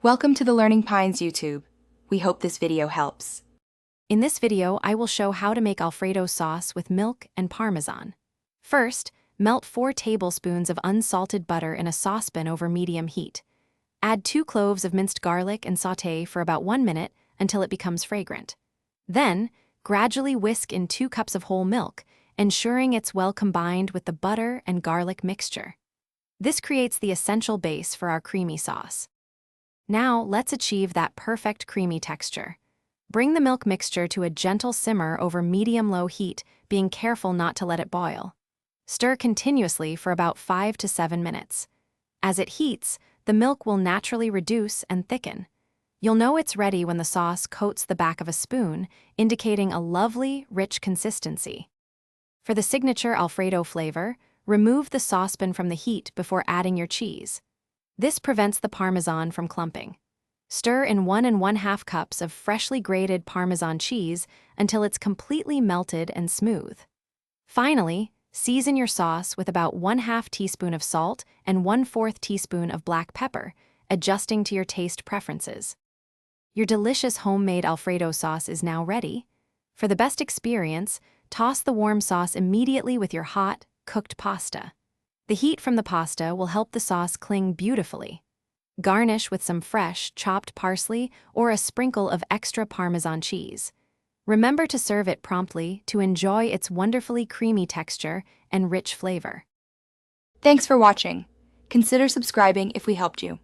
Welcome to the Learning Pines YouTube. We hope this video helps. In this video, I will show how to make Alfredo sauce with milk and Parmesan. First, melt 4 tablespoons of unsalted butter in a saucepan over medium heat. Add 2 cloves of minced garlic and sauté for about 1 minute until it becomes fragrant. Then, gradually whisk in 2 cups of whole milk, ensuring it's well combined with the butter and garlic mixture. This creates the essential base for our creamy sauce. Now, let's achieve that perfect creamy texture. Bring the milk mixture to a gentle simmer over medium-low heat, being careful not to let it boil. Stir continuously for about 5 to 7 minutes. As it heats, the milk will naturally reduce and thicken. You'll know it's ready when the sauce coats the back of a spoon, indicating a lovely, rich consistency. For the signature Alfredo flavor, remove the saucepan from the heat before adding your cheese. This prevents the Parmesan from clumping. Stir in 1 1/2 cups of freshly grated Parmesan cheese until it's completely melted and smooth. Finally, season your sauce with about 1/2 teaspoon of salt and 1/4 teaspoon of black pepper, adjusting to your taste preferences. Your delicious homemade Alfredo sauce is now ready. For the best experience, toss the warm sauce immediately with your hot, cooked pasta. The heat from the pasta will help the sauce cling beautifully. Garnish with some fresh, chopped parsley or a sprinkle of extra Parmesan cheese. Remember to serve it promptly to enjoy its wonderfully creamy texture and rich flavor. Thanks for watching. Consider subscribing if we helped you.